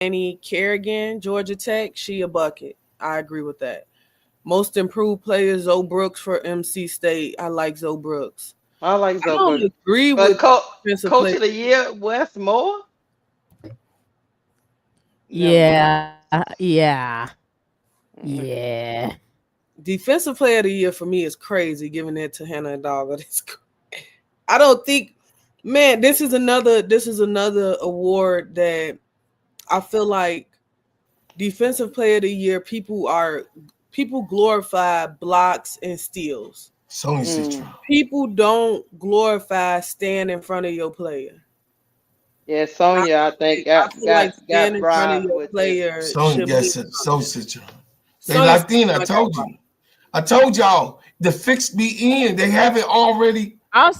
Annie Kerrigan, Georgia Tech, she a bucket. I agree with that. Most improved player, Zoe Brooks for MC State. I like Zoe Brooks. I like I don't Zoe. agree But with defensive coach player. of the year, Wes Moore. Never mind. Mm-mm. Yeah. Defensive player of the year for me is crazy, giving that to Hannah and Dogger. I don't think, man, this is another award that I feel like defensive player of the year, people glorify blocks and steals. Sonya Mm. Citron. People don't glorify stand in front of your player. Yeah, I Sonya, I think I feel like stand got in front of bribed your with this. player Sonya should gets mean it. So something. Citron. They Sonya locked in. I Citron got told robbed. you. I told y'all the fix be in. They have it already.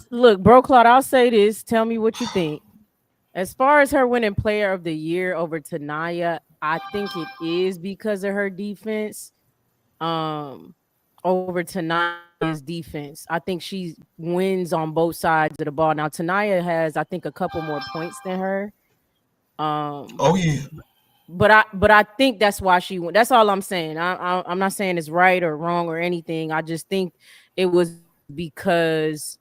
Look, bro, Claude. I'll say this. Tell me what you think. As far as her winning player of the year over Tanaya, I think it is because of her defense. Um, over Tanaya's defense. I think she wins on both sides of the ball. Now Tanaya has, I think, a couple more points than her. Um, Oh yeah. but I think that's why she won. That's all I'm saying. I'm not saying it's right or wrong or anything. I just think it was because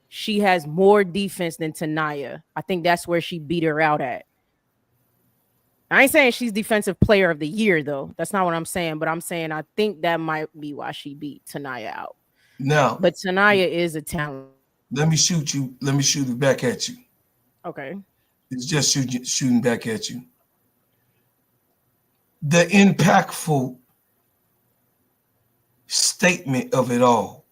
she has more defense than Tanaya. I think that's where she beat her out at. I ain't saying she's defensive player of the year though. That's not what I'm saying. But I'm saying I think that might be why she beat Tanaya out. Now But Tanaya is a talent. let me shoot you. Let me shoot it back at you. Okay. It's just shooting back at you. The impactful statement of it all.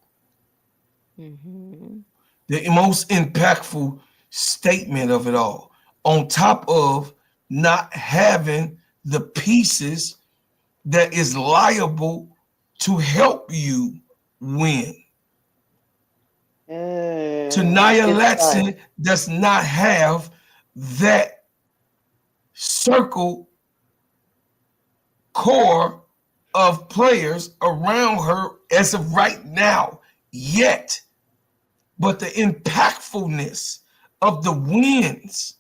Mm-hmm. The most impactful statement of it all. On top of not having the pieces that is liable to help you win. Tanaya It's like Latson does not have that circle core of players around her as of right now yet. But the impactfulness of the wins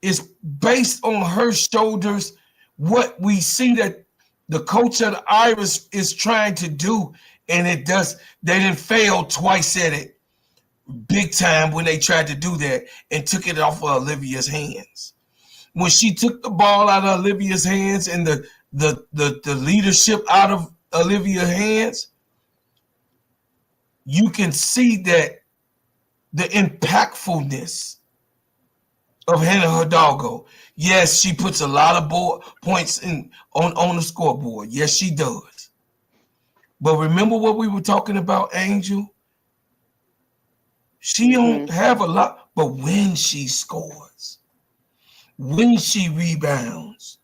is based on her shoulders. What we see that the coach of the Irish is trying to do, and it does. They didn't fail twice at it, big time when they tried to do that and took it off of Olivia's hands. When she took the ball out of Olivia's hands and the leadership out of Olivia's hands, you can see that the impactfulness of Hannah Hidalgo. Yes, she puts a lot of points on the scoreboard. Yes, she does. But remember what we were talking about, Angel? She don't have a lot, but when she scores, when she rebounds,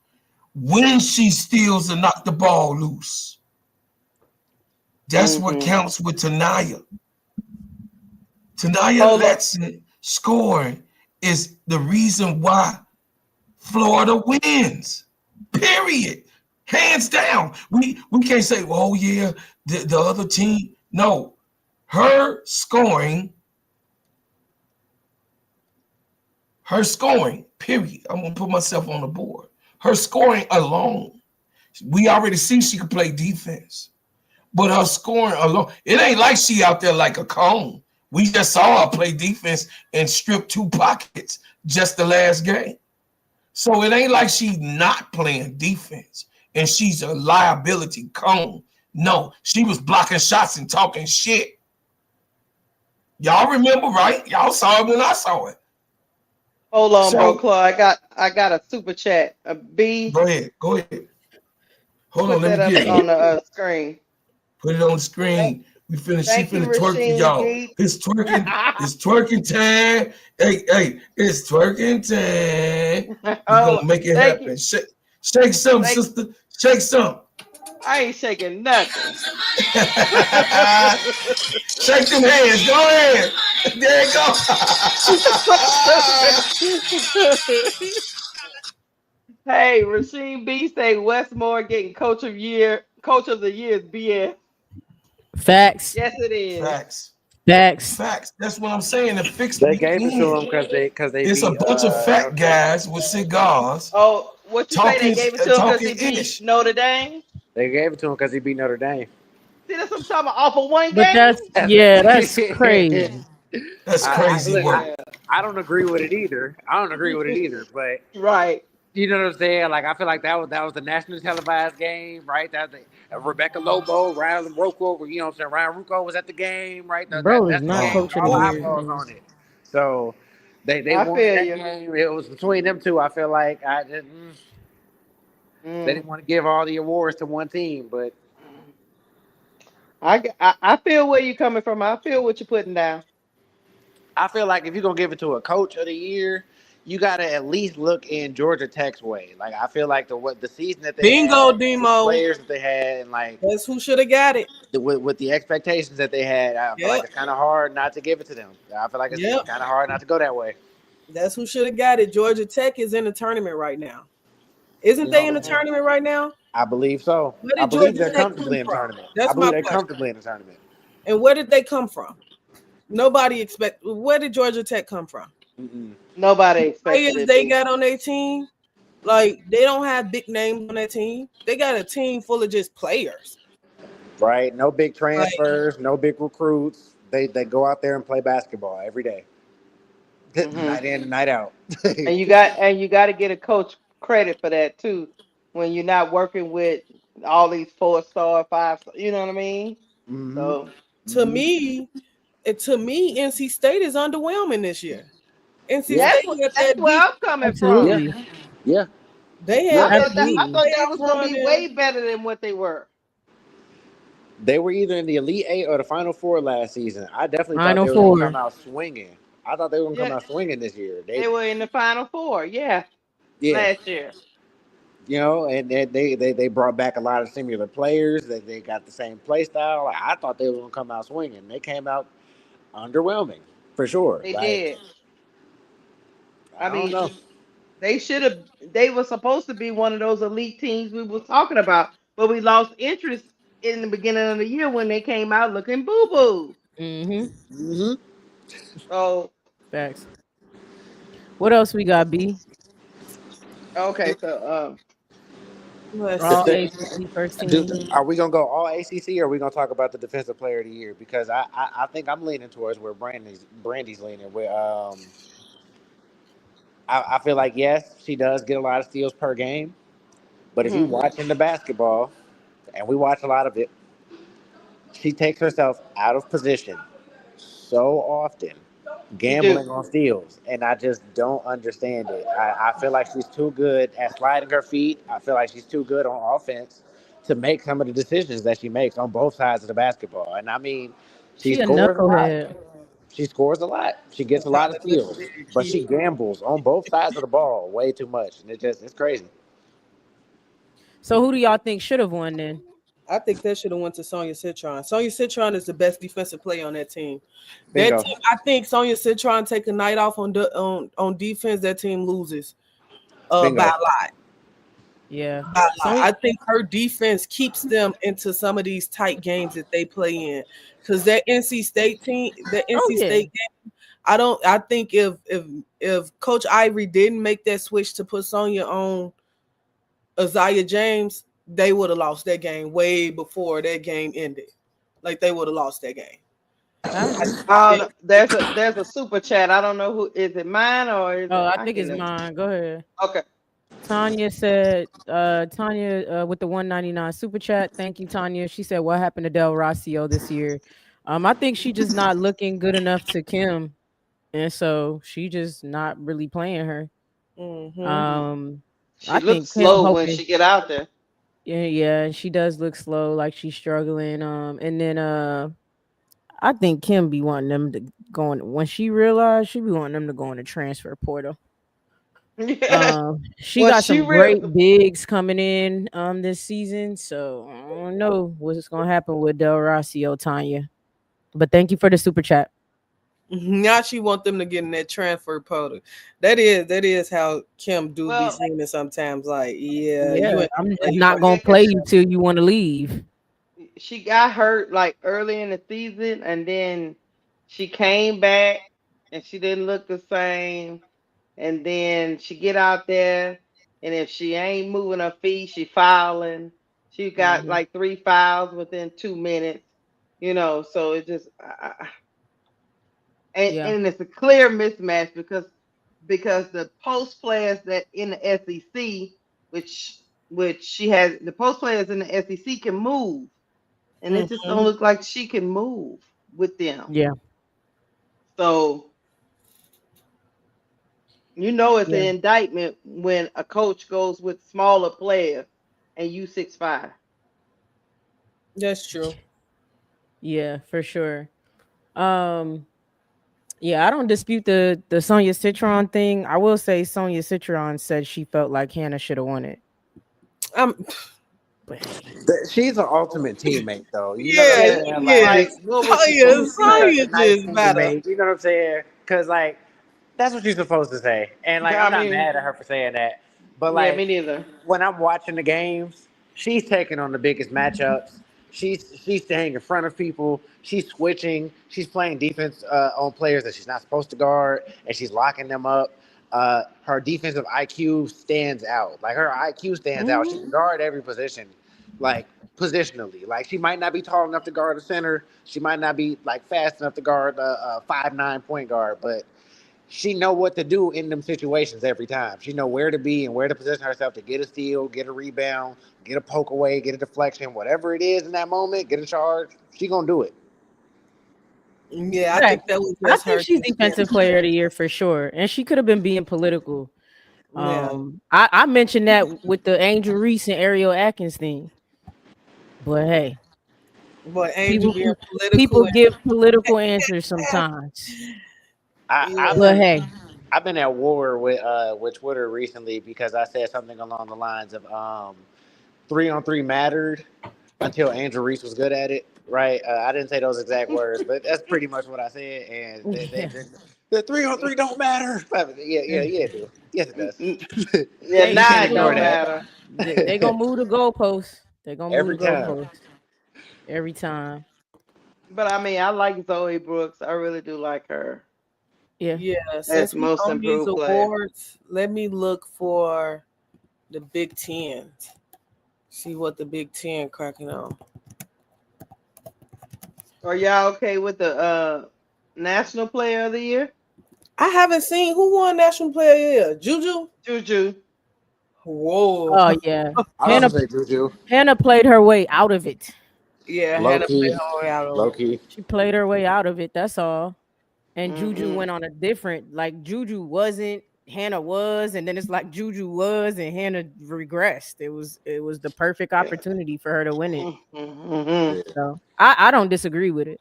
when she steals and knock the ball loose, that's what counts with Tanaya. Tanaya hold up. Latson scoring is the reason why Florida wins. Period. Hands down. We can't say, oh yeah, the other team. No. Her scoring, period. I'm gonna put myself on the board. Her scoring alone. We already see she can play defense. But her scoring alone, it ain't like she out there like a cone. We just saw her play defense and strip 2 pockets just the last game. So it ain't like she not playing defense and she's a liability cone. No, she was blocking shots and talking shit. Y'all remember, right? Y'all saw it when I saw it. Hold on, bro, So Claude. I got a super chat. A B. go ahead. Hold on, Put let me that up get on it. the screen. Put it on the Thank, screen. She thank you, finna twerk for Rasheen y'all. B. It's twerking time. Hey, it's twerking time. We Hold on. gonna make it Thank you. happen. Shake some, Thank. sister. Shake some. I ain't shaking nothing. Shake them hands. Go ahead. There you go. So stupid. Hey, Rasheen B say Westmore getting coach of the year is BS. Facts. Yes, it is. Facts. Facts. Facts. That's what I'm saying. The fix They be gave it to in. them because they It's a beat bunch of fat North Carolina. guys with cigars. Oh, What you say? They gave it to him because talking he beat ish. Notre Dame. They gave it to him because he beat Notre Dame. See, that's what I'm talking about. Off of one But game. that's yeah, that's crazy. That's I crazy look. work. Yeah. I don't agree with it either. I don't agree with it either. But Right. you know what I'm saying? Like I feel like that was the national televised game, right? That was Rebecca Lobo, Ryan Rocco, you know what I'm saying? Ryan Rucco was at the game, right? Bro is That's the not Oh game coach with of the all the Lord. year. eyeballs on it. So they I wanted feel that you. game. It was between them two. I feel like they Mm. didn't want to give all the awards to one team, but I feel where you're coming from. I feel what you're putting down. I feel like if you're gonna give it to a coach of the year, you gotta at least look in Georgia Tech's way. Like I feel like the season that they Bingo, had, the Demo. players that they had, and like That's who should have got it. with the expectations that they had, I feel like Yep. it's kind of hard not to give it to them. I feel like it's Yep. kind of hard not to go that way. That's who should have got it. Georgia Tech is in the tournament right now. Isn't You they in know, the Mhm. tournament right now? I believe so. Where I did believe Georgia they're Tech come comfortably in the from? tournament. I That's believe my they're question. comfortably in the tournament. And where did they come from? Nobody expect. Where did Georgia Tech come from? Mm-mm. Nobody expected Players it they to. got on their team, like they don't have big names on their team. They got a team full of just players. Right? No big Like, transfers, no big recruits. They go out there and play basketball every day, Hmm. night in and night out. And you got to get a coach credit for that too. When you're not working with all these 4-star, 5-star, you know what I mean? Hmm. So to Hmm. me, NC State is underwhelming this year. NC Yeah. State that's what got that's that where deep. I'm coming Yeah. from. Absolutely. Yeah. They Yeah. have I that thought that deep I Absolutely. thought they playoff was gonna run be in. way better than what they were. They were either in the Elite Eight or the Final Four last season. I definitely thought Final they were going to four. come out swinging. I thought they were going to come Yeah, out swinging this year. they were in the Final Four. Yeah, Yeah, last year. and they brought back a lot of similar players. They got the same play style. Like, I thought they were going to come out swinging. They came out underwhelming for sure. They Like did. I I don't mean, know. they should have. They were supposed to be one of those elite teams we were talking about, but we lost interest in the beginning of the year when they came out looking boo boo. Mm-hmm. Hmm. So Facts. What else we got, B? okay, so Let's All see. ACC first team. Are we gonna go all ACC or are we gonna talk about the defensive player of the year? Because I think I'm leaning towards where Brandy's leaning. Where I feel like yes, she does get a lot of steals per game, but if you mhm, watching the basketball, and we watch a lot of it, she takes herself out of position so often, she do. gambling on steals, and I just don't understand it. I feel like she's too good at sliding her feet. I feel like she's too good on offense to make some of the decisions that she makes on both sides of the basketball. And I mean, she She a scores a lot. knucklehead. She scores a lot. She gets a lot of steals, Very but she key. gambles on both sides of the ball way too much, and it's crazy. So who do y'all think should have won then? I think that should have went to Sonya Citron. Sonya Citron is the best defensive player on that team. That Bingo, team, I think Sonya Citron take a night off on defense. That team loses by a bingo. lot. Yeah. By a lot. So I think her defense keeps them into some of these tight games that they play in. Because that NC State team, the oh NC yeah. State game, I think if Coach Ivory didn't make that switch to put Sonya on Isaiah James, they would have lost that game way before that game ended. Like they would have lost that game. I agree. There's a super chat. I don't know who is it, mine or is Oh, it? I I think can't it's know. mine. Go ahead. Okay. Tanya said, Tanya with the 199 super chat. Thank you, Tanya. She said, what happened to Del Rossio this year? I think she just not looking good enough to Kim. And so she just not really playing her. Mm-hmm. Um, She I looks think Kim slow when hoping, she get out there. yeah, yeah, she does look slow, like she's struggling. And then I think Kim be wanting them to go on when she realized she be wanting them to go on the transfer portal. Yeah. She Well, got she some great real. bigs coming in this season, so I don't know what's gonna happen with Del Rossio, Tanya. But thank you for the super chat. Now she want them to get in that transfer portal. That is how Kim do be Well, seeing it sometimes. Like, yeah, you Yeah, ain't I'm gonna play just your not first yeah, gonna game. play 'cause you till you want to leave. she got hurt like early in the season, and then she came back, and she didn't look the same. And then she get out there. and if she ain't moving her feet, she fouling. She got Hmm. like 3 fouls within 2 minutes. So it just Yeah. and it's a clear mismatch because the post players that in the SEC, which she has, the post players in the SEC can move, and it just don't Mhm. look like she can move with them. Yeah. So it's an Yeah. indictment when a coach goes with smaller players and you 6'5". That's true. Yeah, for sure. Um, yeah, I don't dispute the Sonya Citron thing. I will say Sonya Citron said she felt like Hannah should have won it. I'm But hey. She's an ultimate teammate, though. You know what I'm yeah, Yeah, saying? yeah. Like, like what was she Saya, supposed to she's say? such Saya a nice just better. teammate. You know what I'm saying? Because, like, that's what you're supposed to say. And, like, I'm I not mean, mad at her for saying that. But, yeah, like, me neither. when I'm watching the games, she's taking on the biggest matchups. She's staying in front of people. She's switching. She's playing defense on players that she's not supposed to guard, and she's locking them up. Her defensive IQ stands out. Like her IQ stands out. She can Mhm. guard every position, like positionally. Like she might not be tall enough to guard a center. She might not be like fast enough to guard a 5'9" point guard, but she know what to do in them situations every time. She know where to be and where to position herself to get a steal, get a rebound, get a poke away, get a deflection, whatever it is in that moment, get a charge. She gonna do it. Yeah, I think Right. that was I just think her she's just being. defensive player of the year for sure. And she could have been being political. Yeah, I mentioned that with the Angel Reese and Ariel Atkins thing. But hey, but Angel people being people political give political answers and sometimes. I've yeah. But been hey, I've been at war with Twitter recently because I said something along the lines of 3-on-3 mattered until Angel Reese was good at it. Right? I didn't say those exact words, but that's pretty much what I said. And yeah. the 3-on-3 don't matter. Yeah, yeah, yeah, it do. Yes, it does. Yeah, They You now can't it ignore don't sure matter. they gonna that. move the goalposts. They gonna move Every the time. goalposts every time. But I mean, I like Zoe Brooks. I really do like her Yeah. Yeah, as since we most on these improved player. awards, let me look for the Big Ten. See what the Big Ten cracking on. Are y'all okay with the national player of the year? I haven't seen who won National Player of the Year. Juju. Juju. Whoa. Oh yeah. I'd also Hannah say Juju. Hannah played her way out of it. Yeah, Low Hannah played key. her way out of Low it. key. She played her way out of it. That's all. And Juju Mm-mm. went on a different, like Juju wasn't, Hannah was, and then it's like Juju was and Hannah regressed. It was the perfect Yeah. opportunity for her to win it. Mm-hmm. Yeah. So I don't disagree with it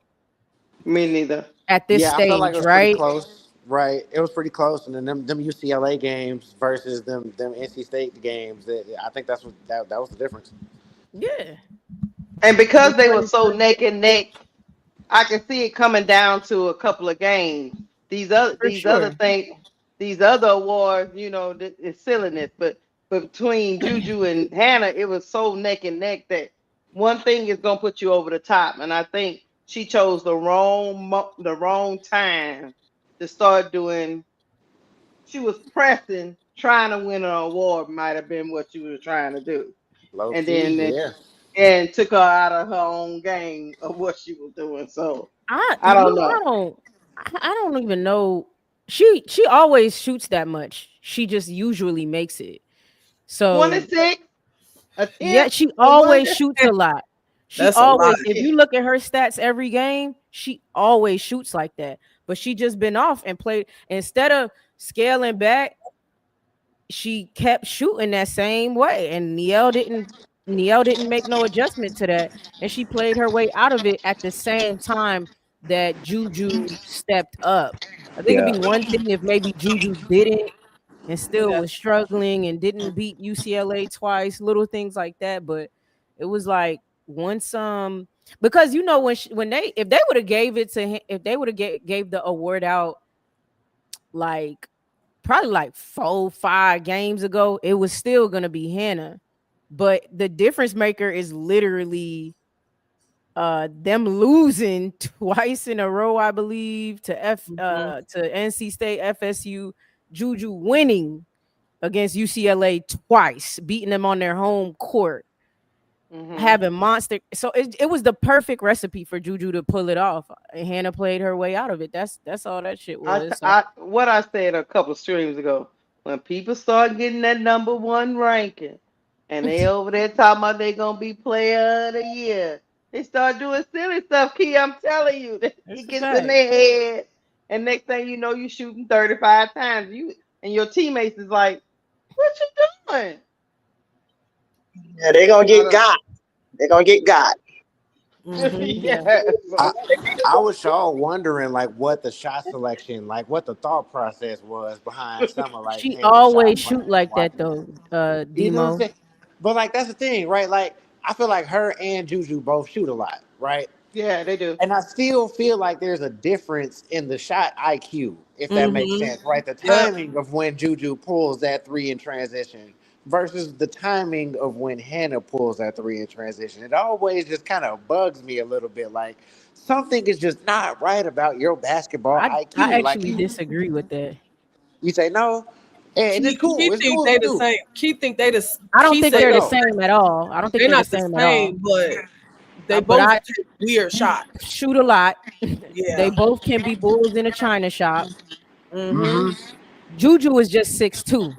Me neither. at this Yeah, I felt like it stage, was pretty right? close. Right, it was pretty close, and then them UCLA games versus them NC State games. I think that's what that was the difference. Yeah. And because they were Because so neck and neck, I can see it coming down to a couple of games. These other for these other sure. things, these other awards, it's silliness. But between Juju and Hannah, it was so neck and neck that one thing is gonna put you over the top. And I think she chose the wrong time to start doing. She was pressing, trying to win an award. Might have been what she was trying to do, Low and key, then yeah. and took her out of her own game of what she was doing. So I I you don't know know. I don't even know. She always shoots that much. She just usually makes it. So 26 yeah, attempts she for one always game. shoots a lot. She That's a lot. always, if you look at her stats every game, she always shoots like that. But she just been off and played instead of scaling back, she kept shooting that same way. And Nielle didn't make no adjustment to that. And she played her way out of it at the same time that Juju stepped up. I think it'd Yeah. be one thing if maybe Juju didn't and still Yeah. was struggling and didn't beat UCLA twice, little things like that. But it was like once because when they if they would have gave it to him, if they would have gave the award out like probably like 4 5 games ago, it was still gonna be Hannah. But the difference maker is literally them losing twice in a row, I believe, to Mhm. NC State, FSU, Juju winning. against UCLA twice, beating them on their home court, having monster. So it was the perfect recipe for Juju to pull it off. And Hannah played her way out of it. That's all that shit was. So. What I said a couple streams ago, when people start getting that number one ranking, and they over there talking about they gonna be player of the year, they start doing silly stuff. Key, I'm telling you, It's it a gets in fact. their head, and next thing you know, you shooting 35 times. You and your teammates is like, "What you doing?" Yeah, they're gonna I get got. They're gonna get got. Yeah. yeah. I, I was all wondering like what the shot selection, like what the thought process was behind some of like She Hannah's shot always shoot plans. like that Watching it, though, you know what I'm Demo. saying? But like that's the thing, right? Like I feel like her and Juju both shoot a lot, right? Yeah, they do. And I still feel like there's a difference in the shot IQ, if that makes Mm-hmm. sense, right? The Yep. timing of when Juju pulls that three in transition versus the timing of when Hannah pulls that three in transition. It always just kind of bugs me a little bit. Like something is just not right about your basketball I IQ. Like actually disagree with that. you say no, and it's cool. Key It's think cool if they you the do. same. Key think they the. I don't Key think say Say they're the no. same at all. I don't think they're they're the not the same at all. same, but they But both I take weird shots. shoot a lot. Yeah. They both can be bulls in a china shop. Mm-hmm. Mm-hmm. Juju is just 6'2".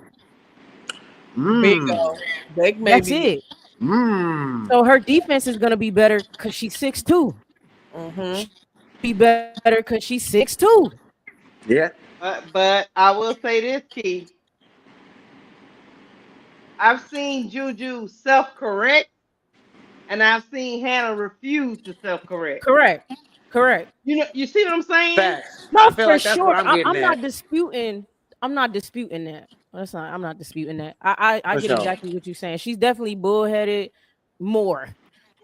Mm. Bingo. They That's maybe. it. Mm. So her defense is gonna be better because she's 6'2". Mm-hmm. She should be better because she's 6'2". Yeah. But I will say this, Key. I've seen Juju self correct, and I've seen Hannah refuse to self correct. Correct. Correct. You see what I'm saying? Facts. No, I feel for like that's what sure. I'm getting I'm at. not disputing. I'm not disputing that. That's not. I'm not disputing that. I For get sure. exactly what you're saying. She's definitely bullheaded more.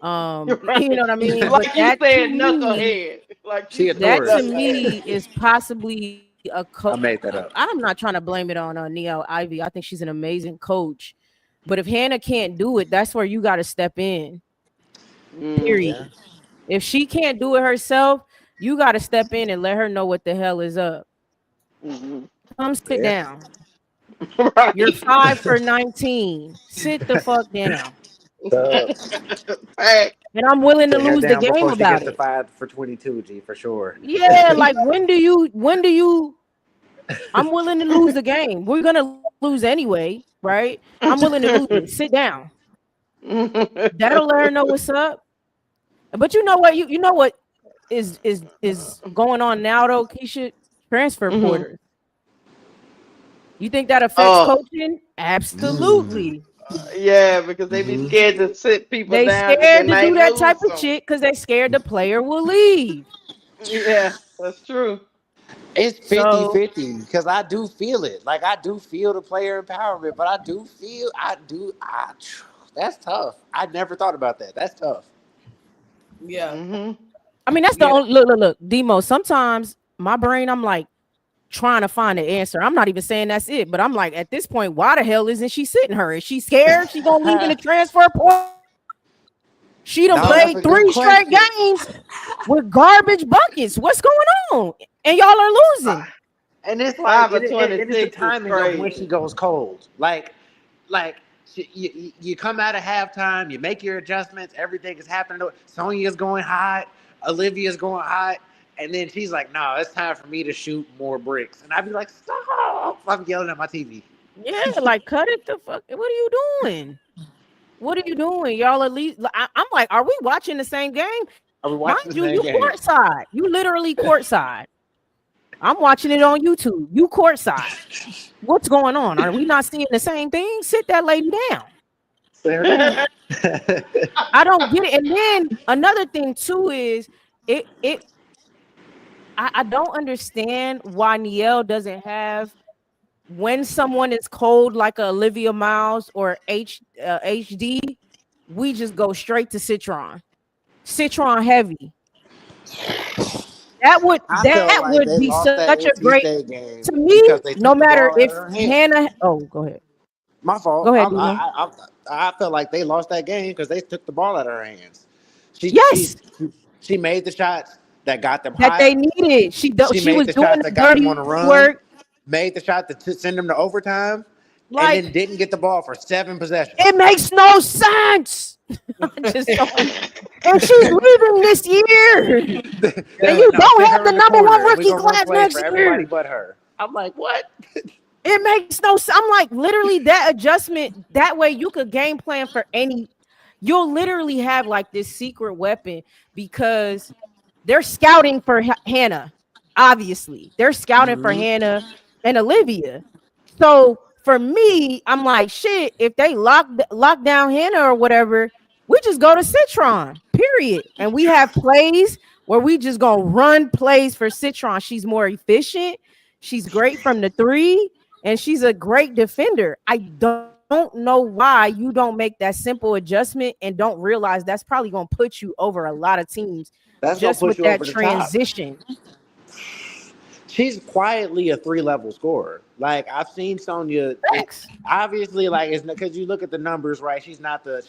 You're You know right. what I mean. But Like you that to said, me, knucklehead. Like you She a said, that to tourist. me knucklehead. is possibly a coach. I made that up. I'm not trying to blame it on Nia Ivy. I think she's an amazing coach. But if Hannah can't do it, that's where you got to step in. Yeah. Period. If she can't do it herself, you got to step in and let her know what the hell is up. Mm-hmm. Come sit Yeah. down. You're Right. 5 for 19. Sit the fuck down. So, Fact. And I'm willing to sit her lose the down game before she about gets to it. 5 for 22, G, for sure. Yeah, like when do you I'm willing to lose the game. We're gonna lose anyway, right? I'm willing to lose it. Sit down. That'll let her know what's up. But you know what? You know what is going on now though, Keisha? Transfer Hmm. porters. You think that affects Oh, coaching? Mm. Absolutely. yeah, because they be Hmm. scared to sit people They down because they scared to do might that type lose of them. shit because they scared the player will leave. Yeah, that's true. It's So 50-50 because I do feel it. Like, I do feel the player empowerment, but that's tough. I never thought about that. That's tough. Yeah. Hmm. I mean that's the Yeah. only look, Demo. Sometimes my brain, I'm like trying to find the answer. I'm not even saying that's it, but I'm like, at this point, why the hell isn't she sitting her? Is she scared she gonna leave in the transfer portal? She done No, that's played a good 3 straight question. games with garbage buckets. What's going on? And y'all are losing. And it's like, Five it, or it, it is the 26 is timing of when she crazy. goes cold. Like you come out of halftime, you make your adjustments, everything is happening. Sonya's going hot, Olivia's going hot, and then she's like, "No, it's time for me to shoot more bricks." And I'd be like, "Stop!" I'm yelling at my TV. Yeah, like cut it the fuck. What are you doing? What are you doing? Y'all at least I'm like, are we watching the same game? Are we Mind watching the you, same you game? courtside. You literally courtside. I'm watching it on YouTube. You courtside. What's going on? Are we not seeing the same thing? Sit that lady down. Stare down. I don't get it. And then another thing too is it I don't understand why Nielle doesn't have when someone is cold like a Olivia Miles or HD, we just go straight to Citron heavy. I That felt like would they be lost such that a NC great State to game me. because they No took the matter ball out of if her hands. Hannah, oh, go ahead, My go fault. ahead, Dino. I felt like they lost that game because they took the ball out of her hands. She she Yes, she made the shots that got them that hot. they needed. She She made was the doing shots the that got them on dirty the work. run. Made the shot to send them to overtime, and Like, then didn't get the ball for 7 possessions. it makes no sense. I just don't. And she's leaving this year. And you No, don't sit have her the in the number one corner, and we're rookie gonna run class plays next for everybody year. but her. I'm like, what? It makes no sense. I'm like, literally, that adjustment, that way you could game plan for any. You'll literally have like this secret weapon because they're scouting for Hannah. Obviously, they're scouting for Mm-hmm. Hannah and Olivia. So for me, I'm like, shit. If they lock down Hannah or whatever, we just go to Citron. Period. And we have plays where we just gonna run plays for Citron. She's more efficient. She's great from the three, and she's a great defender. I don't know why you don't make that simple adjustment and don't realize that's probably gonna put you over a lot of teams That's gonna just with push you that over the top. transition. She's quietly a 3-level scorer. Like I've seen Sonya. Facts. Obviously, like it's because you look at the numbers, right? She's not the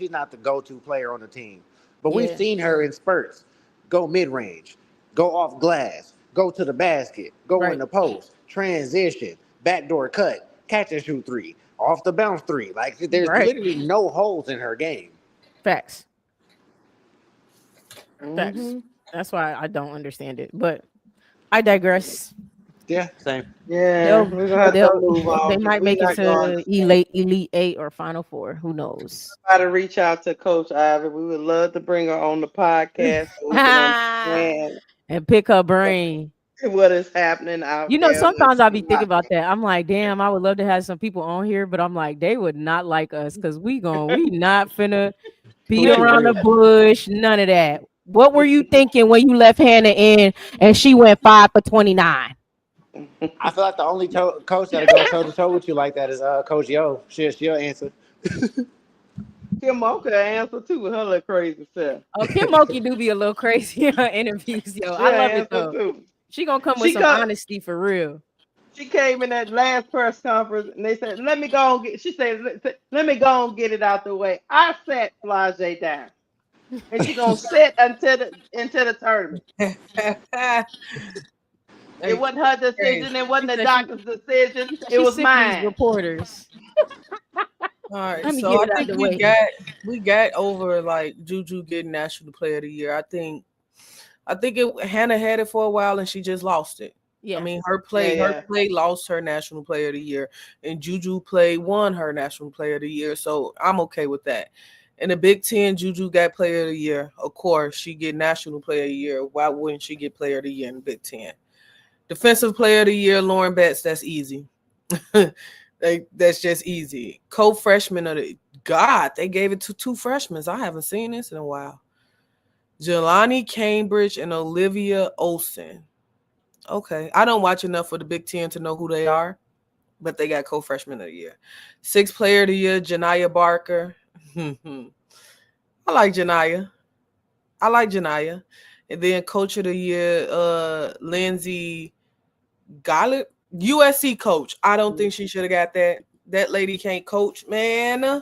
go-to player on the team, but we've Yeah. seen her in spurts go mid-range, go off glass, go to the basket, go in Right. the post, transition, backdoor cut, catch and shoot three, off the bounce three. Like there's Right. literally no holes in her game. Facts. Facts. Mm-hmm. That's why I don't understand it. But I digress. Yeah, same. Yeah, They'll we're gonna have to they'll move they on because might we're make it not going. to Elite Eight or Final Four. Who knows? Try to reach out to Coach Ivy. We would love to bring her on the podcast so we can understand And pick her brain. what is happening out there. Sometimes I be thinking about that. I'm like, damn, I would love to have some people on here, but I'm like, they would not like us because we not finna beat What you around the mean? bush, none of that. What were you thinking when you left Hannah in and she went 5 for 29? I feel like the only coach that'll go toe to toe with you like that is Coach Yo. She'll answer. Kim Mocha answer too with her little crazy self. Oh, Kim Mulkey do be a little crazy in her interviews, yo. She I love it answer though. too. She gonna come with She some come. honesty for real. She came in that last press conference and they said, "Let me go and get." She said, "Let me go and get it out the way." I sat Flage down, and she gonna sit until the tournament. It Hey, wasn't her decision. It wasn't She the said doctor's decision. she said It she's was sick of these mine. reporters. all right, Let me so get I it out think the we way. got over like Juju getting National Player of the Year. I think Hannah had it for a while and she just lost it. I Yeah. mean, Yeah, her yeah. play lost her National Player of the Year, and Juju play won her National Player of the Year. So I'm okay with that. In the Big Ten, Juju got Player of the Year. Of course, she get National Player of the Year. Why wouldn't she get Player of the Year in the Big Ten? Defensive Player of the Year, Lauren Betts. That's easy. That's just easy. Co-freshman of the God, they gave it to two freshmen. I haven't seen this in a while. Jelani Cambridge and Olivia Olsen. Okay. I don't watch enough for the Big Ten to know who they are, but they got co-freshman of the year. Sixth player of the year, Janiyah Barker. I like Janiyah. And then coach of the year, Lindsay Gollett, USC coach. I don't think she should have got that. That lady can't coach, man.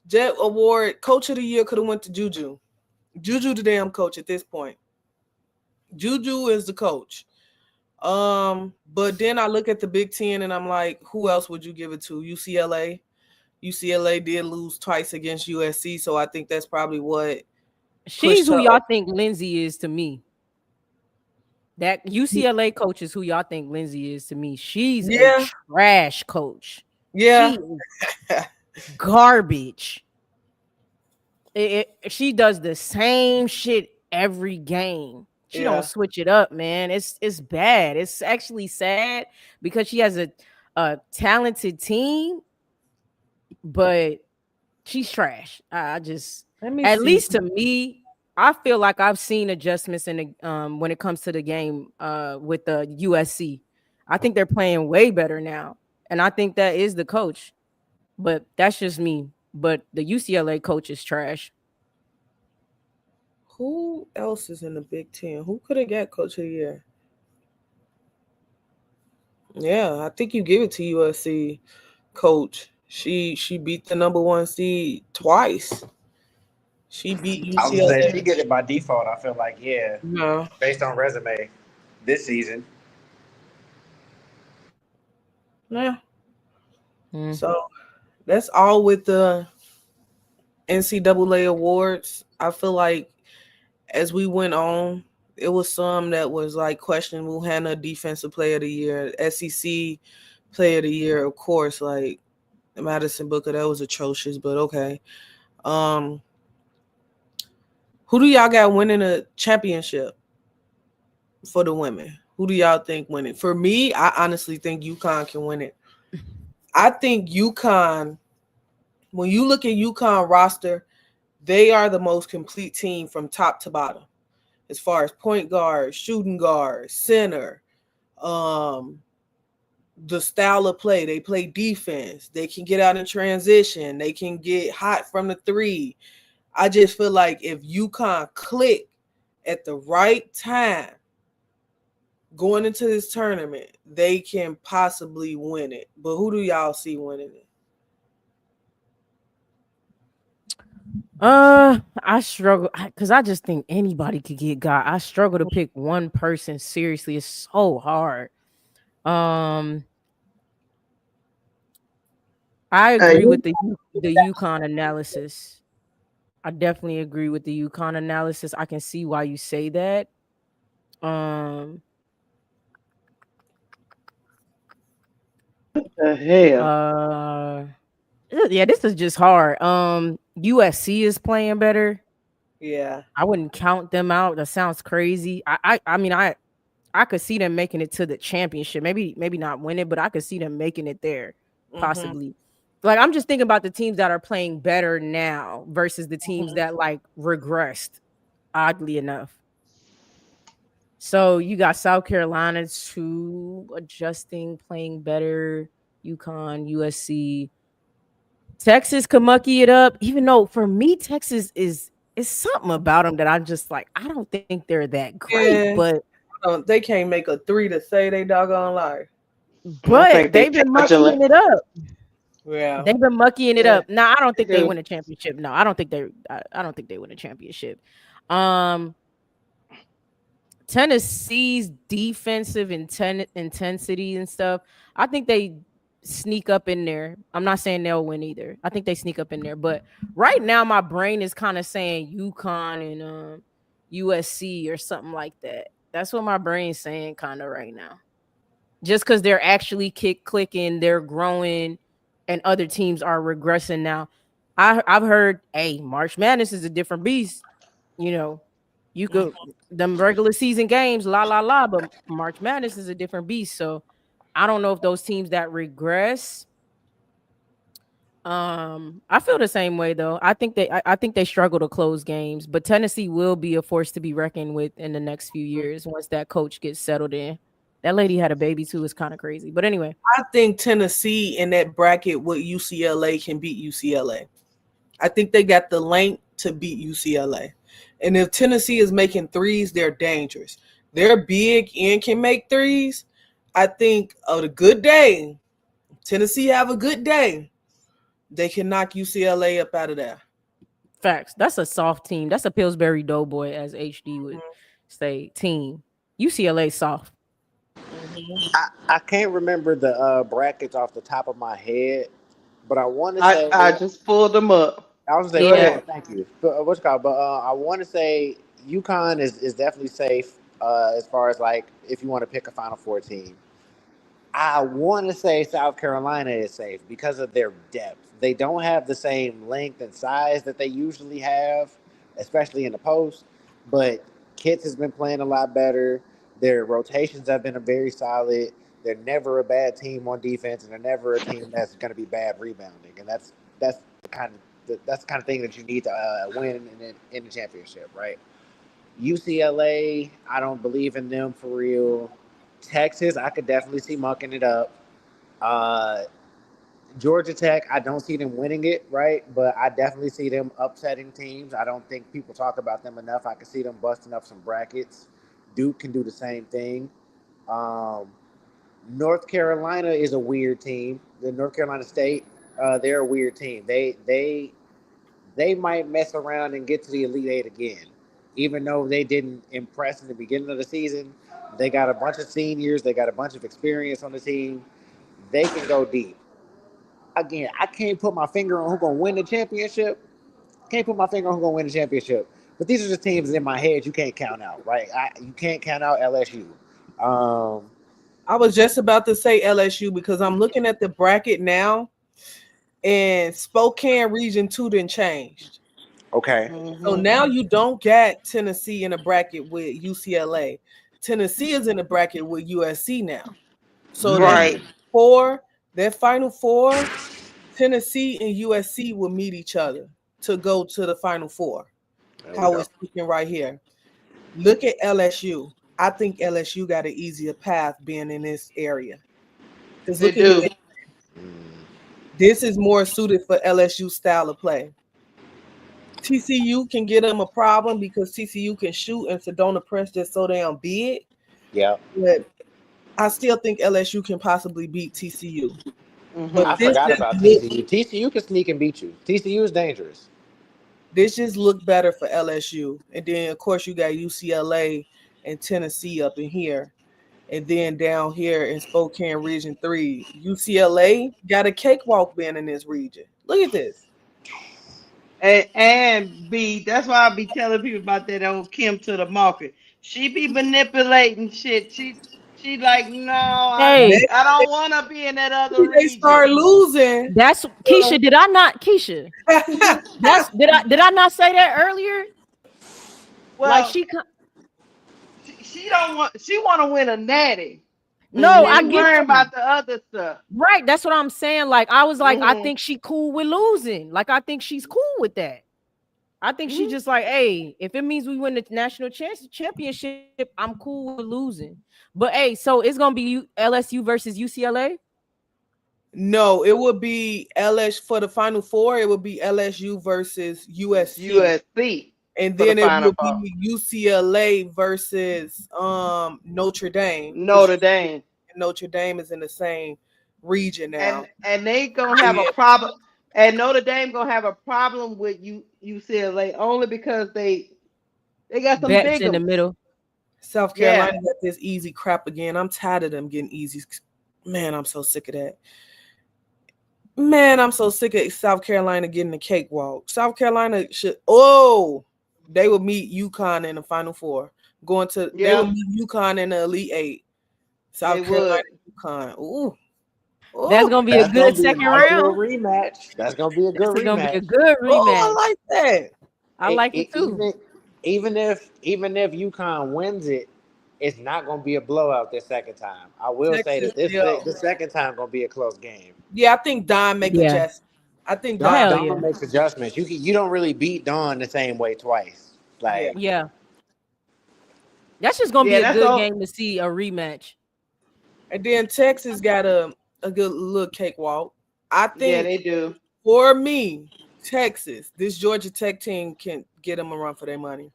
Jet Award, coach of the year could have went to Juju. Juju the damn coach at this point. Juju is the coach. But then I look at the Big Ten and I'm like, who else would you give it to? UCLA. UCLA did lose twice against USC, so I think that's probably what She's pushed who her. y'all think Lindsay is to me. That UCLA coach is who y'all think Lindsay is to me. She's a Yeah, trash coach. yeah, She is garbage. She does the same shit every game. She don't Yeah. switch it up, man. It's bad. It's actually sad because she has a talented team, but she's trash. I just, Let me at see. least to me, I feel like I've seen adjustments in the when it comes to the game with the USC. I think they're playing way better now, and I think that is the coach. But that's just me. But the UCLA coach is trash. Who else is in the Big Ten? Who could have got coach of the year? Yeah, I think you give it to USC coach. She beat the number one seed twice. She beat I was gonna say UCLA. she get it by default. I feel like No, based on resume this season. yeah. Mm. So that's all with the NCAA awards. I feel like as we went on, it was some that was like questionable. Hannah, Defensive Player of the Year, SEC Player of the Year, of course. Like Madison Booker, that was atrocious, but okay. Um, who do y'all got winning a championship for the women? Who do y'all think winning? For me, I honestly think UConn can win it. I think UConn. When you look at UConn roster, they are the most complete team from top to bottom, as far as point guard, shooting guard, center, um, the style of play. They play defense. They can get out in transition. They can get hot from the three. I just feel like if UConn click at the right time going into this tournament, they can possibly win it. But who do y'all see winning it? I struggle because I just think anybody could get got. I struggle to pick one person seriously. It's so hard. Um, I agree You with the UConn analysis. I definitely agree with the UConn analysis. I can see why you say that. Um, The hell. uh, yeah, this is just hard. USC is playing better. Yeah. I wouldn't count them out. That sounds crazy. I mean, I could see them making it to the championship. Maybe not win it, but I could see them making it there, Mm-hmm. possibly. Like I'm just thinking about the teams that are playing better now versus the teams Mm-hmm. that like regressed, oddly enough. So you got South Carolina too, adjusting, playing better. UConn, USC, Texas could mucky it up. Even though for me, Texas is something about them that I'm just like I don't think they're that great, Yeah. They can't make a three to say they doggone life. I think they they've been muckying fraudulent. it up. Yeah. They've been muckying it Yeah, up. Now I don't they think they do. win a championship. No, I don't think they. I don't think they win a championship. Um, Tennessee's defensive intensity and stuff. I think they sneak up in there. I'm not saying they'll win either. I think they sneak up in there. But right now, my brain is kind of saying UConn and USC or something like that. That's what my brain's saying, kind of right now. Just because they're actually clicking, they're growing, and other teams are regressing now. I've heard, hey, March Madness is a different beast. You know, you could them regular season games, la la la, but March Madness is a different beast. So I don't know if those teams that regress. I feel the same way though. I think they struggle to close games, but Tennessee will be a force to be reckoned with in the next few years once that coach gets settled in. That lady had a baby too. It's kind of crazy, but anyway. I think Tennessee in that bracket with UCLA can beat UCLA. I think they got the length to beat UCLA. And if Tennessee is making threes, they're dangerous. They're big and can make threes. I think on a good day, Tennessee have a good day, they can knock UCLA up out of there. Facts. That's a soft team. That's a Pillsbury Doughboy, as HD would say. Team. UCLA soft. Mm-hmm. I can't remember the brackets off the top of my head, but I want to I say just pulled them up. I was say, Go Yeah. oh, ahead. thank you. But, what's it called? But I want to say UConn is definitely safe as far as like if you want to pick a Final Four team. I want to say South Carolina is safe because of their depth. They don't have the same length and size that they usually have, especially in the post. But Kits has been playing a lot better. Their rotations have been very solid. They're never a bad team on defense, and they're never a team that's going to be bad rebounding. And that's that's the kind of thing that you need to win in the championship, right? UCLA, I don't believe in them for real. Texas, I could definitely see mucking it up. Uh, Georgia Tech, I don't see them winning it, right? But I definitely see them upsetting teams. I don't think people talk about them enough. I can see them busting up some brackets. Duke can do the same thing. Um, North Carolina is a weird team. The North Carolina State, they're a weird team. They might mess around and get to the Elite Eight again. Even though they didn't impress in the beginning of the season, they got a bunch of seniors, they got a bunch of experience on the team. They can go deep. again, I can't put my finger on who's gonna win the championship. Can't put my finger on who's gonna win the championship. But these are the teams in my head you can't count out, right? You can't count out LSU. Um, I was just about to say LSU because I'm looking at the bracket now, and Spokane Region 2 didn't changed. okay. So Mhm. now you don't get Tennessee in a bracket with UCLA. Tennessee is in a bracket with USC now. So Right. that final four, Tennessee and USC will meet each other to go to the final four. There we How go. it's looking right here. Look at LSU. I think LSU got an easier path being in this area. Because They look at who do. Mm, this is more suited for LSU style of play. TCU can get them a problem because TCU can shoot and Sedona Press just so damn big. yeah. But I still think LSU can possibly beat TCU. But I Mhm. forgot about TCU. TCU can sneak and beat you. TCU is dangerous. this just look better for LSU. And then of course you got UCLA and Tennessee up in here. And then down here in Spokane Region 3, UCLA got a cakewalk being in this region. Look at this. And B, that's why I be telling people about that old Kim to the market. She be manipulating shit. She like, no, Hey, I don't want to be in that other Maybe they region. start losing. that's Keisha. Did I not, Keisha? That's did I not say that earlier? Like Well, she don't want. She want to win a natty. no, She I ain't get worrying you. about the other stuff. Right, that's what I'm saying. Like I was like, I Mhm. think she cool with losing. Like I think she's cool with that. I think she Mhm. just like, hey, if it means we win the national championship, I'm cool with losing. But hey, so it's gonna be LSU versus UCLA. No, it would be LS for the final four. It would be LSU versus USC, USC and for the then it final would four. be UCLA versus Notre Dame because Notre Dame. Notre Dame is in the same region now. And they gonna have a Yeah, problem. And Notre Dame gonna have a problem with UCLA only because they got some Bets big in the ones. middle. South Yeah. Carolina got this easy crap again. I'm tired of them getting easy. Man, I'm so sick of that. Man, I'm so sick of South Carolina getting the cakewalk. South Carolina should. Oh, they will meet UConn in the Final Four. They will Yeah, meet UConn in the Elite Eight. they South Carolina, would. UConn. Ooh, That's ooh, gonna be a That's gonna good be a second nice little round. rematch. That's gonna be a good That's gonna be a rematch. good oh! I rematch. like that. I like it too. Even if UConn wins it, it's not gonna be a blowout this second time. I will say Texas, that this yo, the second time gonna be a close game. yeah. I think Don make Yeah. adjustments. I think Don. Don Hell Don yeah. makes adjustments. You don't really beat Don the same way twice. Yeah, Like Yeah. That's just gonna be Yeah, a that's good all. game to see a rematch. and then Texas got a good little cakewalk. I Yeah, think they do. for me, Texas, this Georgia Tech team can get them a run for their money.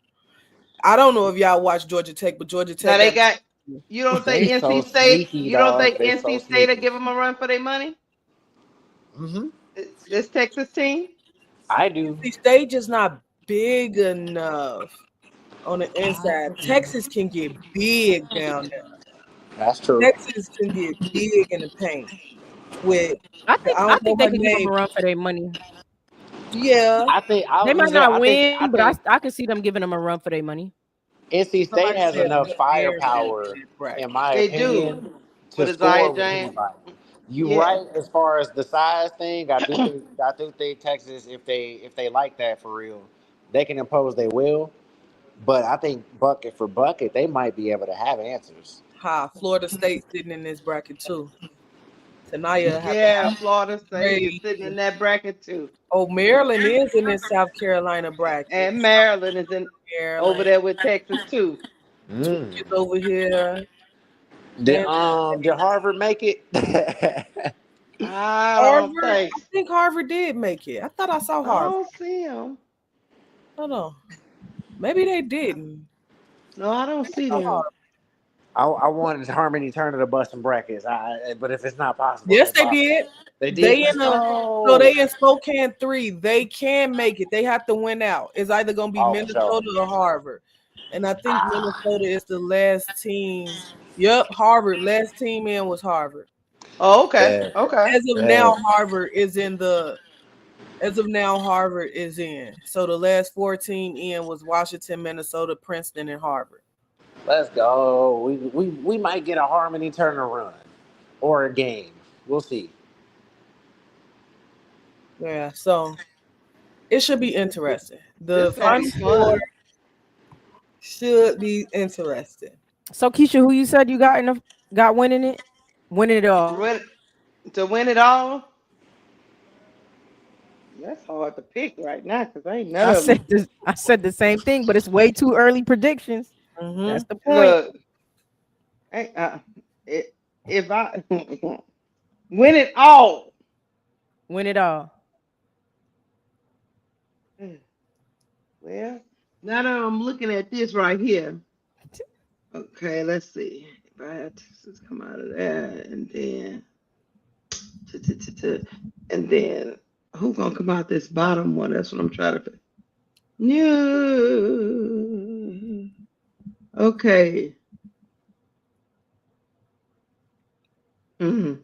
I don't know if y'all watch Georgia Tech, but Georgia Now Tech they got got. You don't think they so NC State? sneaky, You don't dog. think They so NC State will sneaky. give them a run for their money? Hmm. This Texas team. I do. NC State just not big enough on the inside. Texas can get big down there. That's true. Texas can get big in the paint with I I think I don't know think they her could give them name. a run for their money. Yeah, I think I They was gonna might say not I think win, I but think I can see them giving them a run for their money. NC State somebody has said enough Will Anderson firepower, in that in bracket. my They do opinion, to with Isaiah score with James. anybody. You Yeah. right as far as the size thing. I do think Texas, if they like that for real, they can impose their will. But I think bucket for bucket, they might be able to have answers. Ha, Florida State sitting in this bracket too. Tanaya have to Yeah, have Florida State is great. sitting in that bracket too. Oh, Maryland is in this South Carolina bracket. And Maryland is in over Maryland there with Texas too. Mm. is over here. Did Then um did Harvard make it? I don't Harvard. think. I think Harvard did make it. I thought I saw I Harvard. don't see them. Hold on. Maybe they didn't. No, I don't see them. I wanted Harmony Turner to bust some brackets. But if it's not possible, Yes, it's they impossible. did. They did. They in Let's a so go. they in Spokane 3. They can make it. They have to win out. It's either gonna be Oh, for sure. Minnesota or Harvard. And I think Minnesota is the last team. Yep, Harvard. Last team in was Harvard. Oh, okay. Yeah, Okay. As of yeah. now, Harvard is in the. As of now, Harvard is in. So the last 14 in was Washington, Minnesota, Princeton, and Harvard. Let's go. We might get a Harmony Turner run or a game. We'll see. Yeah, so it should be interesting. This The gonna be final four fun. should be interesting. So Keisha, who you said you got in the got winning it? Winning it all. Win, to win it all. That's hard to pick right now because ain't none I of said them. this. I said the same thing, but it's way too early predictions. That's Mm-hmm. the point. Look, ain't, it, if I win it all, Win it all. well, now that I'm looking at this right here, okay, let's see. If I had to come out of that, and then, and then, who gonna come out this bottom one? That's what I'm trying to pick. No. Okay. Mhm.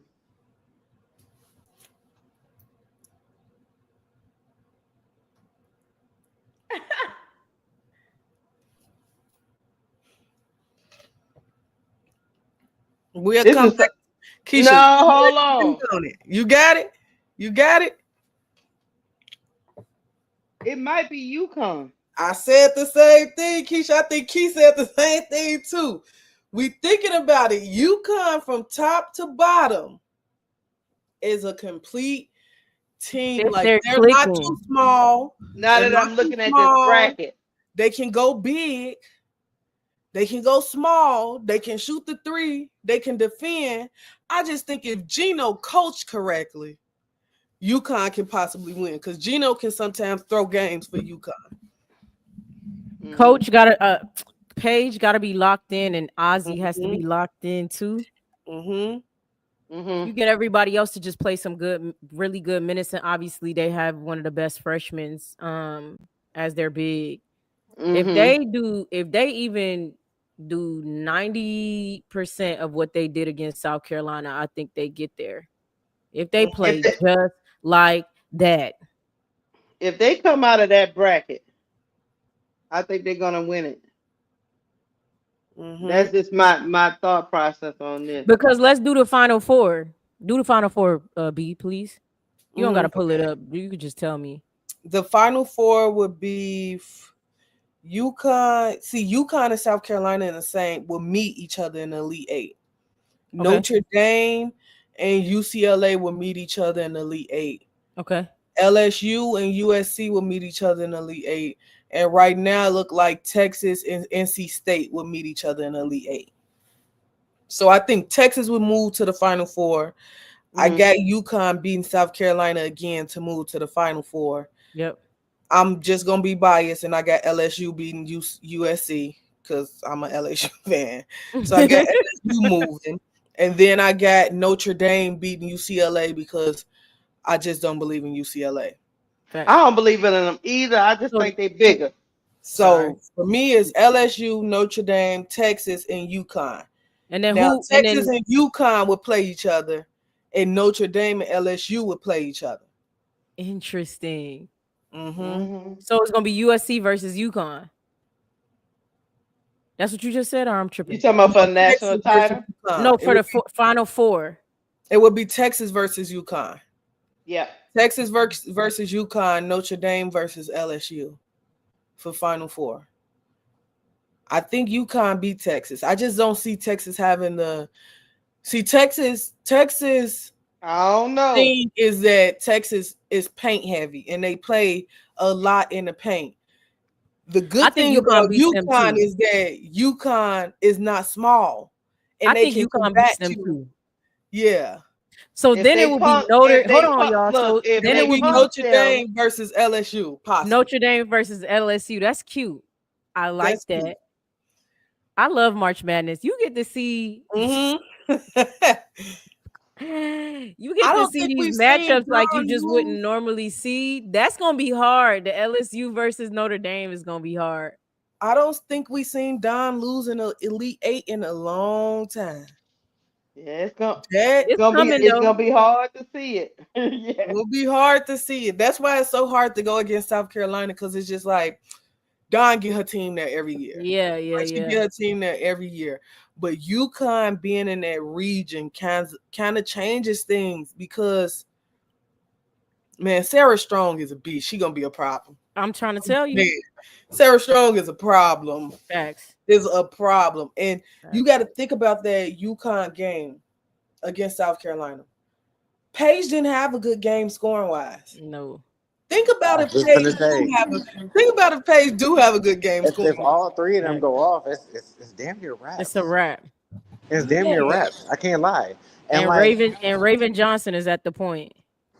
We'll This come is back. Keisha, no. Hold think on. on it. You got it? You got it? It might be Yukon. I said the same thing, Keisha. I think Keisha said the same thing too. We thinking about it. UConn from top to bottom is a complete team. Like They're they're not too clicking. small. Now They're that not I'm too looking at this small. bracket, They can go big. They can go small. They can shoot the three. They can defend. I just think if Gino coached correctly, UConn can possibly win because Gino can sometimes throw games for UConn. mm-hmm. Coach got to Paige got to be locked in, and Ozzy has to Mm-hmm. be locked in too. Mm-hmm. Mm-hmm. You get everybody else to just play some good, really good minutes, and obviously they have one of the best freshmen as their big. Mm-hmm. If they even do 90% of what they did against South Carolina, I think they get there. If they If play they, just like that. if they come out of that bracket, I think they're gonna win it. Mm-hmm. That's just my thought process on this. Because let's do the final four. Do the final four, B, please. You don't Mm-hmm. gotta pull it Okay. up. You could just tell me. The final four would be UConn. See, UConn and South Carolina in the same will meet each other in the Elite Eight. Okay. Notre Dame and UCLA will meet each other in the Elite Eight. Okay. LSU and USC will meet each other in the Elite Eight. And right now, it look like Texas and NC State will meet each other in the Elite Eight. So I think Texas would move to the Final Four. I Mm-hmm. got UConn beating South Carolina again to move to the Final Four. Yep. I'm just gonna be biased, and I got LSU beating USC because I'm an LSU fan. So I got LSU moving, and then I got Notre Dame beating UCLA because I just don't believe in UCLA. I Facts. don't believe in them either. I just So think they bigger. sorry. So for me, it's LSU, Notre Dame, Texas, and UConn. And then Now who and Texas then and UConn would play each other, and Notre Dame and LSU would play each other. interesting. Mm-hmm. Mm-hmm. So it's gonna be USC versus UConn. That's what you just said, or I'm You tripping. talking about for No, a national Texas versus title? UConn. No, for the final four. It would be Texas versus UConn. Yeah. Texas versus UConn, Notre Dame versus LSU for Final Four. I think UConn beat Texas. I just don't see Texas having the Texas I don't know. thing is that Texas is paint heavy and they play a lot in the paint. The I good think thing UConn about beats them UConn too. is that UConn is not small I and they think can UConn beats combat them you. too. Yeah. So If then it they would be punk, Notre. if Hold they on, punk, y'all. look, So if It then would it they would be be punk Notre them, Dame versus LSU, possibly. Notre Dame versus LSU. That's cute. I like That's cute. that. I love March Madness. You get to see Mm-hmm. you I get to don't see think these we've seen matchups like you Don just wouldn't lose. normally see. That's gonna be hard. The LSU versus Notre Dame is gonna be hard. I don't think we've seen Don lose in the Elite Eight in a long time. Yeah, That It's coming it's though. gonna be hard to see it. Yeah. will be hard to see it. That's why it's so hard to go against South Carolina because it's just like Dawn get her team there every year. Yeah, yeah, Like she yeah. get her team there every year. But UConn being in that region kind of changes things because man, Sarah Strong is a beast. She gonna be a problem. I'm trying to tell Man, you. Sarah Strong is a problem. Facts. Is a problem. And you Facts. got to think about that UConn game against South Carolina. Paige didn't have a good game scoring wise. No. Think about I if was just Paige gonna do say, have a think about if Paige do have a good game if scoring. all three of them Facts. go off, it's damn near It's a wraps. wrap. It's damn near Yeah. wraps. I can't lie. And And like, Raven Johnson is at the point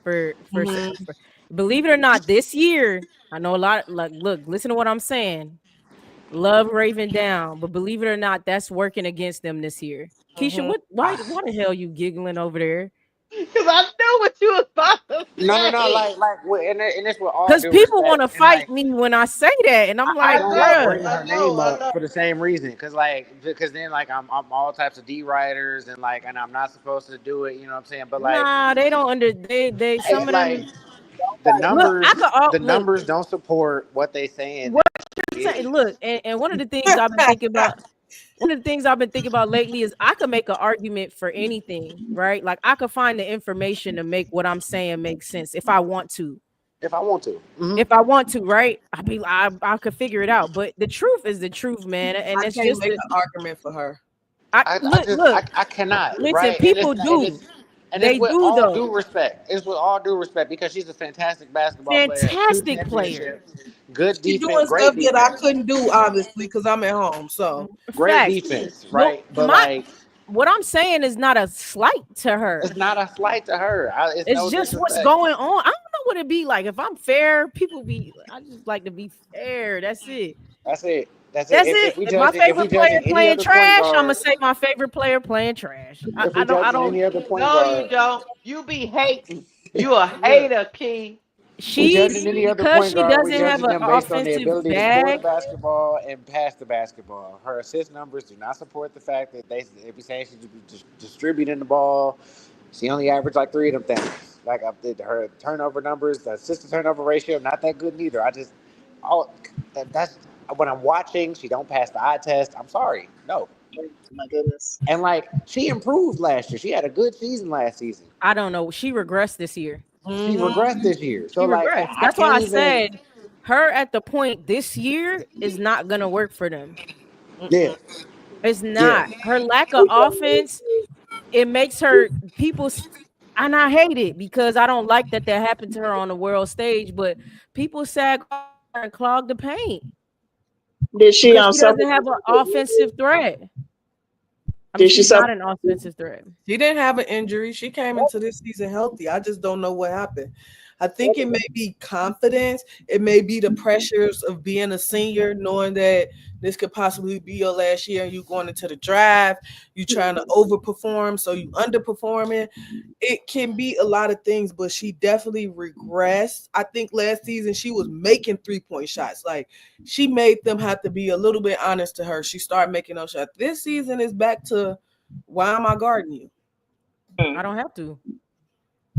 Mhm. for believe it or not, this year, I know a lot like look, listen to what I'm saying. Love Raven down, but believe it or not, that's working against them this year. Keisha, Mhm. why the hell you giggling over there? Because I knew what you was about to no, say. and it's with all Because due people want respect, to and fight like, me when I say that, and I'm I like, I don't like know, bruh, bringing I her know, name I up know. for the same reason, because then like I'm all types of D writers and like, and I'm not supposed to do it. You know what I'm saying? But like, nah, they don't under they some it's of like them look. I the could all the look. numbers don't support what they saying What that you're saying, is. look, and one of the things I've been thinking about. One of the things I've been thinking about lately is I could make an argument for anything, right? Like I could find the information to make what I'm saying make sense if I want to. If I want to. If I want to, right? I could figure it out. But the truth is the truth, man. And I it's can't just make the an argument for her. I I look, just look, I cannot, listen, right? And people do. it's They with do all though. due respect. It's with all due respect because she's a fantastic basketball player, has two Fantastic player. championships, good She defense, doing stuff great that I defense, couldn't do, obviously, because I'm at home. So great Facts. defense, But right? But my like, what I'm saying is not a slight to it's her. not a slight to her. It's It's no just what's disrespect. going on. I don't know what it be like. If I'm fair, people be. I just like to be fair. That's it. That's it. That's it. That's it. If my If we favorite player judging any playing other point trash, I'm gonna guard, say my favorite player playing trash. I, if we I don't. I judging don't. any other point No, you guard, don't. You be hating. You a look, hater, Key. we She judging any other because point she guard, we doesn't have judging an them based on their offensive ability to score the bag. basketball and pass the basketball. Her assist numbers do not support the fact that they be saying she's distributing the ball. She only averaged like three of them things. Like her turnover numbers, the assist to turnover ratio, not that good neither. All that's when I'm watching. She don't pass the eye test. I'm sorry, no. My goodness. And like she improved last year. She had a good season last season. I don't know. She regressed this year. She regressed this year. So She like regressed. I That's why can't I even. said her at the point this year is not gonna work for them. Yeah, It's yeah. not. Her lack of offense, it makes her people and I hate it because I don't like that happened to her on the world stage, but people sag off her and clog the paint Did she because she suffer? doesn't have an offensive threat. I mean, Did she she's suffer? not an offensive threat. she didn't have an injury. She came into this season healthy. I just don't know what happened. I think it may be confidence. It may be the pressures of being a senior, knowing that this could possibly be your last year and you going into the draft. You trying to overperform, so you underperforming. It can be a lot of things, but she definitely regressed. I think last season she was making 3-point shots. Like she made them have to be a little bit honest to her. She started making those shots. This season is back to why am I guarding you? I don't have to.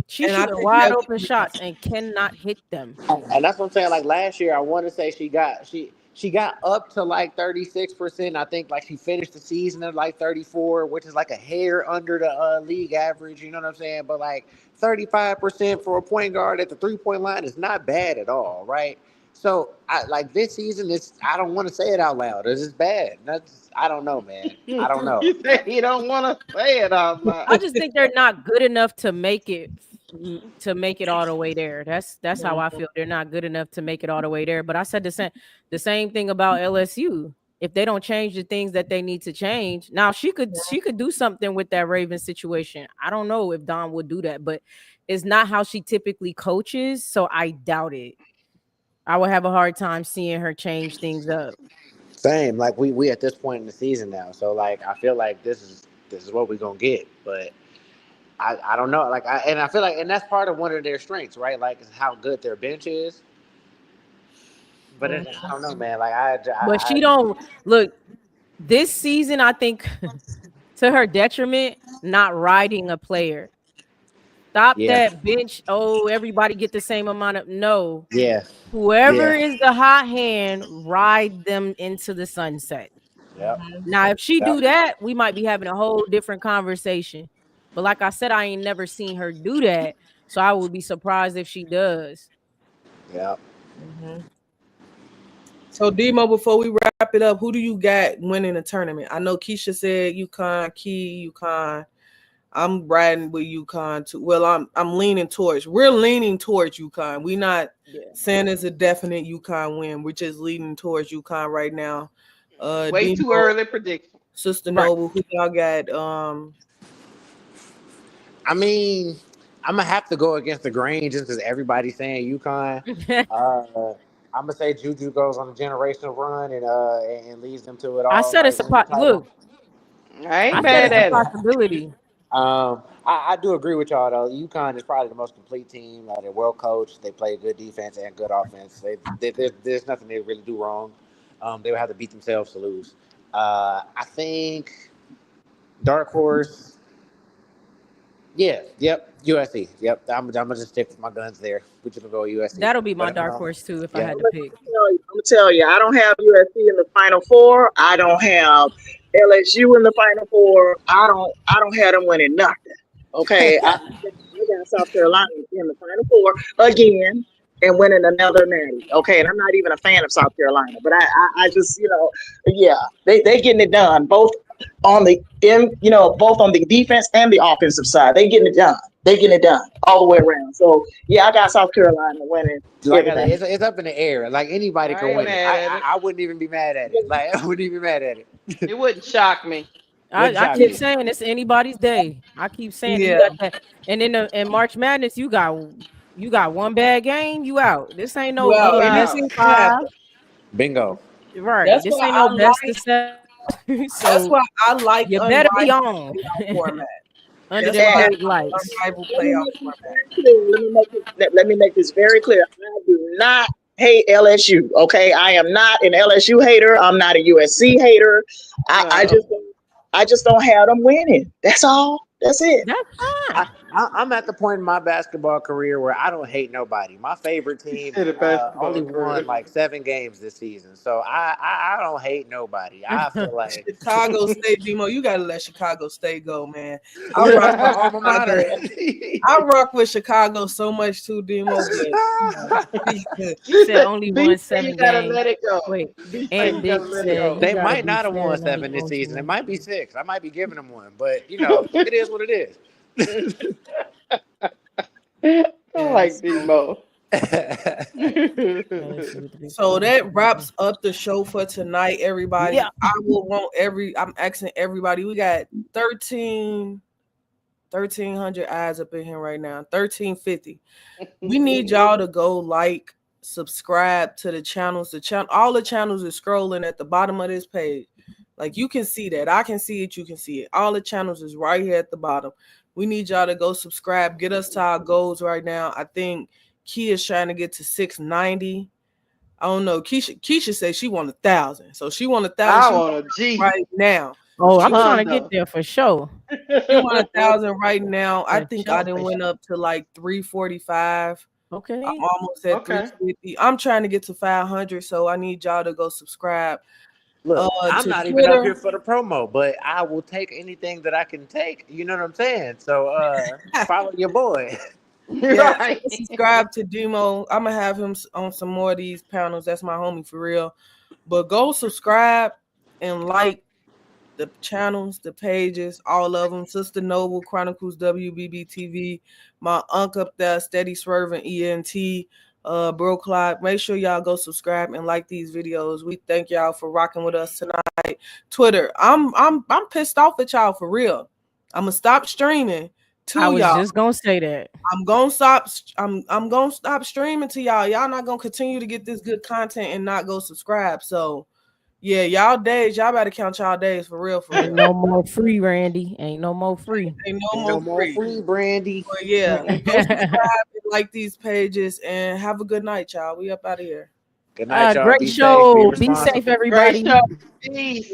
She's And I shooting think wide that open shots and cannot hit them. And that's what I'm saying. Like last year, I want to say she got up to like 36%. I think like she finished the season at like 34, which is like a hair under the league average. You know what I'm saying? But like 35% for a point guard at the 3-point line is not bad at all, right? So I like this season. It's I don't want to say it out loud. It's just bad. I don't know, man. I don't know. You say you don't want to say it out I loud. just think they're not good enough to make it all the way there. That's how I feel. They're not good enough to make it all the way there. But I said the same thing about LSU. If they don't change the things that they need to change, now she could do something with that Raven situation. I don't know if Don would do that, but it's not how she typically coaches, so I doubt it. I would have a hard time seeing her change things up. Same. Like we at this point in the season now. So like I feel like this is what we're gonna get. But I don't know. Like I feel like and that's part of one of their strengths, right? Like is how good their bench is. But I don't know, man. Like But she don't look this season. I think to her detriment, not riding a player. Stop Yeah, that bench. Oh, everybody get the same amount of no. yeah, Whoever yeah, is the hot hand, ride them into the sunset. yep, Now, if she yep, do that, we might be having a whole different conversation. But like I said, I ain't never seen her do that, so I would be surprised if she does. yep. Mm-hmm. So Demo, before we wrap it up, who do you got winning the tournament? I know Keisha said UConn, Key, UConn. I'm riding with UConn too. Well, I'm leaning towards. We're leaning towards UConn. We're not Yeah. saying it's a definite UConn win. We're just leaning towards UConn right now. Way too Demo, early prediction. Sister Right. Noble, who y'all got? I mean, I'm gonna have to go against the grain just because everybody's saying UConn. I'm gonna say Juju goes on a generational run and leads them to it I all. said Like it's a win the title. look. I I ain't said mad it's a at it. possibility. I do agree with y'all though. UConn is probably the most complete team. They're well coached. They play good defense and good offense. There's nothing they really do wrong. They would have to beat themselves to lose. I think dark horse. Yeah. Yep. USC. Yep. I'm gonna just stick with my guns there. We're just gonna go USC. That'll be my But dark horse too if I yeah. had to pick. I'm gonna tell you, I don't have USC in the Final Four. I don't have LSU in the Final Four. I don't have them winning nothing. Okay, I got South Carolina in the Final Four again and winning another natty. Okay, and I'm not even a fan of South Carolina, but I just yeah, they getting it done both on the both on the defense and the offensive side. They getting it done. They getting it done all the way around. So yeah, I got South Carolina winning Like I everything. said, it's up in the air. Like anybody I can ain't win it. mad at it. I wouldn't even be mad at it. Like I wouldn't even be mad at it. It wouldn't shock me. Wouldn't I shock keep me. saying it's anybody's day. I keep saying you Yeah, got that, and in March Madness you got one bad game, you out. This ain't no well, You and this out. ain't gonna five, happen. Bingo. right? That's This why ain't I no best like. of seven, That's so why I like you better be unrivaled on playoff format. under That's them why I And bright like lights. unrivaled let me playoff make this format. very clear. Let me make this very clear. I do not hate LSU. Okay, I am not an LSU hater. I'm not a USC hater. I, I No. just I just don't have them winning. That's all. That's it. That's I, fine. I'm at the point in my basketball career where I don't hate nobody. My favorite He team said a basketball only won career. like 7 games this season, so I don't hate nobody. I feel like Chicago State, Demo, you gotta let Chicago State go, man. I yeah, rock that's my with alma mater. Chicago. I rock with Chicago so much too, Demo, but He said only B won say you 7 gotta games. let it go. Wait, B say and you gotta Dick let it said go. you They got to might be not have fair won when it 7 this comes to season. It winning. might be 6. I might be giving them one, but it is what it is. I yeah. like Demo. LSU with the big So three. that wraps up the show for tonight, everybody. Yeah. I'm asking everybody. We got 1,300 eyes up in here right now. 1,350. We need y'all to go like, subscribe to the channels. All the channels are scrolling at the bottom of this page. Like you can see that. I can see it, you can see it. All the channels is right here at the bottom. We need y'all to go subscribe. Get us to our goals right now. I think Kia is trying to get to 690. I don't know. Keisha said she want 1,000. So she want 1,000. I She want want a G right now. Oh, She I'm want trying to get Honda. there for sure. she want 1,000 right now. I For think I sure, done for went sure. up to like 345. I'm Okay. almost at Okay. 350. I'm trying to get to 500, so I need y'all to go subscribe. Look, I'm To not even up Twitter. here for the promo, but I will take anything that I can take. You know what I'm saying? So follow your boy. Yeah, Right. subscribe to Demo. I'm gonna have him on some more of these panels. That's my homie for real. But go subscribe and like the channels, the pages, all of them. Sister Noble Chronicles WBBTV, my uncle up there, Steady Serv'n ENT, Bro Clock. Make sure y'all go subscribe and like these videos. We thank y'all for rocking with us tonight. Twitter, I'm pissed off at y'all for real. I'm gonna stop streaming I to was y'all. just gonna say that. I'm gonna stop streaming to y'all. Y'all not gonna continue to get this good content and not go subscribe. So yeah, y'all days, y'all better count y'all days for real, for Ain't real. no more free, Randy. Ain't no more free. Ain't no Ain't more no more free. free, Brandy. But yeah, go subscribe and like these pages and have a good night, y'all. We up out of here. Good night, y'all. Great Be safe. Be show. Be safe, responsible. Great everybody. show. Peace.